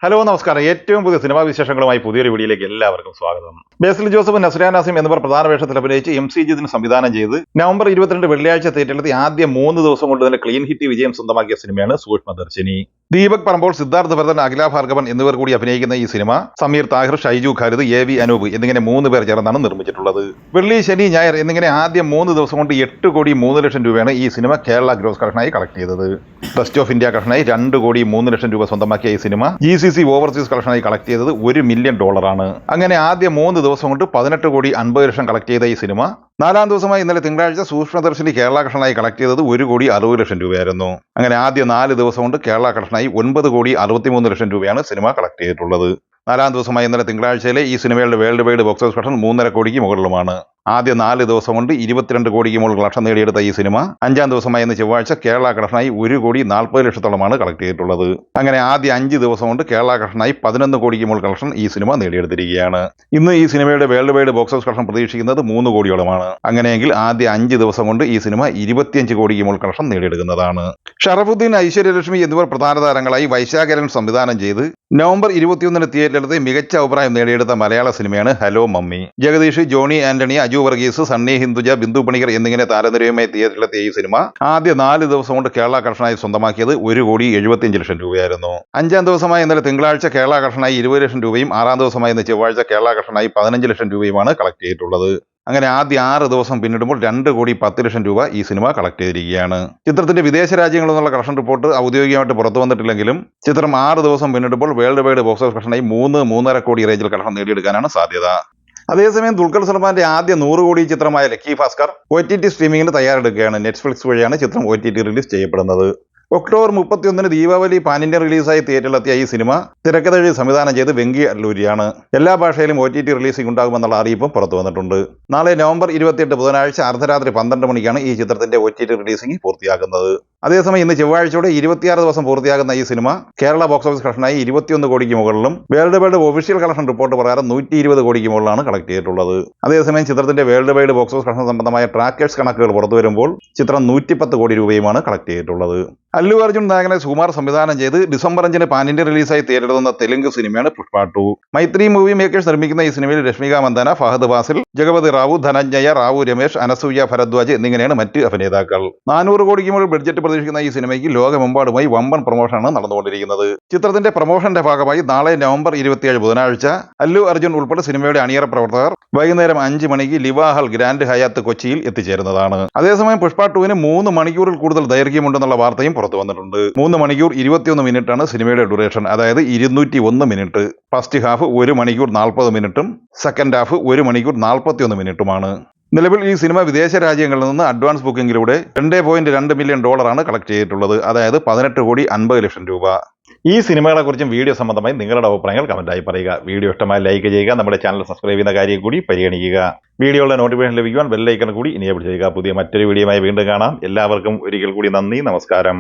Hello നമസ്കാരം. ഏറ്റവും പുതിയ സിനിമാ വിശേഷങ്ങളുമായി പുതിയൊരു വീഡിയോയിലേക്ക് എല്ലാവർക്കും സ്വാഗതം. ബേസിൽ ജോസഫ്, നസ്രിയ നാസിം എന്നിവർ പ്രധാന വേഷത്തിൽ അഭിനയിച്ച് MC ജിതിൻ സംവിധാനം ചെയ്ത് നവംബർ 22 വെള്ളിയാഴ്ച തിയേറ്ററിലെത്തി ആദ്യ 3 ദിവസം കൊണ്ട് തന്നെ ക്ലീൻ ഹിറ്റ് വിജയം സ്വന്തമാക്കിയ സിനിമയാണ് സൂക്ഷ്മദർശിനി. ദീപക് പറമ്പോൾ, സിദ്ധാർത്ഥ് ഭരതൻ, അഖില ഭാർഗവൻ എന്നിവർ കൂടി അഭിനയിക്കുന്ന ഈ സിനിമ സമീർ താഹിർ, ഷൈജു ഖാലിദ്, AV അനൂപ് എന്നിങ്ങനെ 3 പേർ ചേർന്നാണ് നിർമ്മിച്ചിട്ടുള്ളത്. വെള്ളി, ശനി, ഞായർ എന്നിങ്ങനെ ആദ്യ 3 ദിവസം കൊണ്ട് 8 കോടി 3 ലക്ഷം രൂപയാണ് ഈ സിനിമ കേരള ഗ്രോസ് കളക്ഷനായി കളക്ട് ചെയ്തത്. റെസ്റ്റ് ഓഫ് ഇന്ത്യ കളക്ഷനായി 2 കോടി 3 ലക്ഷം രൂപ സ്വന്തമാക്കിയ ഈ സിനിമ GCC ഓവർസീസ് കളക്ഷനായി കളക്ട് ചെയ്തത് $1 മില്യൺ. അങ്ങനെ ആദ്യ 3 ദിവസം കൊണ്ട് 18 കോടി 50 ലക്ഷം കളക്ട് ചെയ്ത ഈ സിനിമ 4-ാം ദിവസമായി ഇന്നലെ തിങ്കളാഴ്ച സൂക്ഷ്മദർശിനി കേരള കളക്ഷനായി കളക്ട് ചെയ്തത് 1 കോടി 60 ലക്ഷം രൂപയായിരുന്നു. അങ്ങനെ ആദ്യ 4 ദിവസം കൊണ്ട് കേരള കളക്ഷനായി 9 കോടി 63 ലക്ഷം രൂപയാണ് സിനിമ കളക്ട് ചെയ്തിട്ടുള്ളത്. 4-ാം ദിവസമായി ഇന്നലെ തിങ്കളാഴ്ചയിലെ ഈ സിനിമയുടെ world wide box office collection 3.5 കോടിക്ക് മുകളിലുമാണ്. ആദ്യ 4 ദിവസം കൊണ്ട് 22 കോടിക്ക് മുകളിൽ കളക്ഷൻ നേടിയെടുത്ത ഈ സിനിമ 5-ാം ദിവസമായി ഇന്ന് ചൊവ്വാഴ്ച കേരള കളക്ഷനായി 1 കോടി 40 ലക്ഷത്തോളമാണ് കളക്ട് ചെയ്തിട്ടുള്ളത്. അങ്ങനെ ആദ്യ 5 ദിവസം കൊണ്ട് കേരള കളക്ഷനായി 11 കോടിക്ക് മുകളിൽ കളക്ഷൻ ഈ സിനിമ നേടിയെടുത്തിരിക്കുകയാണ്. ഇന്ന് ഈ സിനിമയുടെ world wide box office collection പ്രതീക്ഷിക്കുന്നത് 3 കോടിയോളമാണ്. അങ്ങനെയെങ്കിൽ ആദ്യ 5 ദിവസം കൊണ്ട് ഈ സിനിമ 25 കോടിക്ക് മുകളിൽ കളക്ഷൻ നേടിയെടുക്കുന്നതാണ്. ഷറഫുദ്ദീൻ, ഐശ്വര്യലക്ഷ്മി എന്നിവർ പ്രധാന താരങ്ങളായി വൈശാഖരൻ സംവിധാനം ചെയ്ത് നവംബർ 21 തിയേറ്ററിലെത്തി മികച്ച അഭിപ്രായം നേടിയെടുത്ത മലയാള സിനിമയാണ് ഹലോ മമ്മി. ജഗദീഷ്, ജോണി ആന്റണി, അജു വർഗീസ്, സണ്ണി ഹിന്ദുജ, ബിന്ദു പണിക്കർ എന്നിങ്ങനെ താരനിരയുമായി തിയേറ്ററിലെത്തിയ ഈ സിനിമ ആദ്യ 4 ദിവസം കൊണ്ട് കേരള കളക്ഷനായി സ്വന്തമാക്കിയത് 1 കോടി 75 ലക്ഷം രൂപയായിരുന്നു. 5-ാം ദിവസമായി ഇന്നലെ തിങ്കളാഴ്ച കേരള കളക്ഷനായി 20 ലക്ഷം രൂപയും 6-ാം ദിവസമായി ഇന്ന് ചൊവ്വാഴ്ച കേരള കളക്ഷനായി 15 ലക്ഷം രൂപയുമാണ് കളക്ട് ചെയ്തിട്ടുള്ളത്. അങ്ങനെ ആദ്യ 6 ദിവസം പിന്നിടുമ്പോൾ 2 കോടി 10 ലക്ഷം രൂപ ഈ സിനിമ കളക്ട് ചെയ്തിരിക്കുകയാണ്. ചിത്രത്തിന്റെ വിദേശ രാജ്യങ്ങളിൽ നിന്നുള്ള കളക്ഷൻ റിപ്പോർട്ട് ഔദ്യോഗികമായിട്ട് പുറത്തു വന്നിട്ടില്ലെങ്കിലും ചിത്രം 6 ദിവസം പിന്നിടുമ്പോൾ വേൾഡ് വൈഡ് ബോക്സ് ഓഫീസ് കളക്ഷനായി 3-3.5 കോടി റേഞ്ചിൽ കളക്ഷൻ നേടിയെടുക്കാനാണ് സാധ്യത. അതേസമയം ദുൽഖർ സൽമാന്റെ ആദ്യ 100 കോടി ചിത്രമായ ലക്കി ഭാസ്കർ OTT സ്ട്രീമിംഗിന് തയ്യാറെടുക്കുകയാണ്. നെറ്റ്ഫ്ലിക്സ് വഴിയാണ് ചിത്രം OTT റിലീസ് ചെയ്യപ്പെടുന്നത്. ഒക്ടോബർ 31 ദീപാവലി പാൻ ഇന്ത്യൻ റിലീസായി തിയേറ്ററിലെത്തിയ ഈ സിനിമ തിരക്കഥ എഴുതി സംവിധാനം ചെയ്ത് വെങ്കി അല്ലൂരിയാണ്. എല്ലാ ഭാഷയിലും OTT റിലീസിംഗ് ഉണ്ടാകുമെന്നുള്ള അറിയിപ്പും പുറത്തു വന്നിട്ടുണ്ട്. നാളെ നവംബർ 28 ബുധനാഴ്ച അർദ്ധരാത്രി 12 മണിക്കാണ് ഈ ചിത്രത്തിന്റെ OTT റിലീസിംഗ് പൂർത്തിയാക്കുന്നത്. അതേസമയം ഇന്ന് ചൊവ്വാഴ്ചയോടെ 26 ദിവസം പൂർത്തിയാകുന്ന ഈ സിനിമ കേരള ബോക്സ് ഓഫീസ് കളക്ഷനായി 21 കോടിക്ക് മുകളിലും world wide official collection report പ്രകാരം 120 കോടിക്ക് മുകളിലാണ് കളക്ട് ചെയ്തിട്ടുള്ളത്. അതേസമയം ചിത്രത്തിന്റെ world wide box office collection സംബന്ധമായ ട്രാക്കേഴ്സ് കണക്കുകൾ പുറത്തു വരുമ്പോൾ ചിത്രം 110 കോടി രൂപയുമാണ് കളക്ട് ചെയ്തിട്ടുള്ളത്. അല്ലു അർജുൻ നായകനെ സുകുമാർ സംവിധാനം ചെയ്ത് ഡിസംബർ 5 പാൻ ഇന്ത്യൻ റിലീസായി തിയേറ്ററെത്തുന്ന തെലുങ്ക് സിനിമയാണ് പുഷ്പ 2. മൈത്രി മൂവി മേക്കേഴ്സ് നിർമ്മിക്കുന്ന ഈ സിനിമയിൽ രശ്മിക മന്ദാന, ഫഹദ് ഫാസിൽ, ജഗപതി റാവു, ധനഞ്ജയ, റാവു രമേശ്, അനസൂയ ഭരദ്വാജ് എന്നിങ്ങനെയാണ് മറ്റ് അഭിനേതാക്കൾ. 400 കോടിക്ക് മുകളിൽ ബഡ്ജറ്റ് പ്രതീക്ഷിക്കുന്ന ഈ സിനിമയ്ക്ക് ലോകമെമ്പാടുമായി വമ്പൻ പ്രൊമോഷനാണ് നടന്നുകൊണ്ടിരിക്കുന്നത്. ചിത്രത്തിന്റെ പ്രൊമോഷന്റെ ഭാഗമായി നാളെ നവംബർ 27 ബുധനാഴ്ച അല്ലു അർജുൻ ഉൾപ്പെടെ സിനിമയുടെ അണിയറ പ്രവർത്തകർ വൈകുന്നേരം 5 മണിക്ക് ലിവാഹൽ ഗ്രാൻഡ് ഹയാത്ത് കൊച്ചിയിൽ എത്തിച്ചേരുന്നതാണ്. അതേസമയം പുഷ്പ 2-ന് 3 മണിക്കൂറിൽ കൂടുതൽ ദൈർഘ്യമുണ്ടെന്നുള്ള വാർത്തയും പുറത്തു വന്നിട്ടുണ്ട്. 3 മണിക്കൂർ 21 മിനിറ്റാണ് സിനിമയുടെ ഡ്യൂറേഷൻ, അതായത് 201 മിനിറ്റ്. ഫസ്റ്റ് ഹാഫ് 1 മണിക്കൂർ 40 മിനിറ്റും സെക്കൻഡ് ഹാഫ് 1 മണിക്കൂർ 41 മിനിറ്റുമാണ്. നിലവിൽ ഈ സിനിമ വിദേശ രാജ്യങ്ങളിൽ നിന്ന് അഡ്വാൻസ് ബുക്കിംഗിലൂടെ $2.2 മില്യൺ കളക്ട് ചെയ്തിട്ടുള്ളത്, അതായത് 18 കോടി 50 ലക്ഷം രൂപ. ഈ സിനിമകളെക്കുറിച്ചും വീഡിയോ സംബന്ധമായി നിങ്ങളുടെ അഭിപ്രായങ്ങൾ കമന്റായി പറയുക. വീഡിയോ ഇഷ്ടമായി ലൈക്ക് ചെയ്യുക. നമ്മുടെ ചാനൽ സബ്സ്ക്രൈബ് ചെയ്യുന്ന കാര്യം കൂടി പരിഗണിക്കുക. വീഡിയോയുടെ നോട്ടിഫിക്കേഷൻ ലഭിക്കുവാൻ ബെൽ ഐക്കൺ കൂടി എനേബിൾ ചെയ്യുക. പുതിയ മറ്റൊരു വീഡിയോയുമായി വീണ്ടും കാണാം. എല്ലാവർക്കും ഒരിക്കൽ കൂടി നന്ദി, നമസ്കാരം.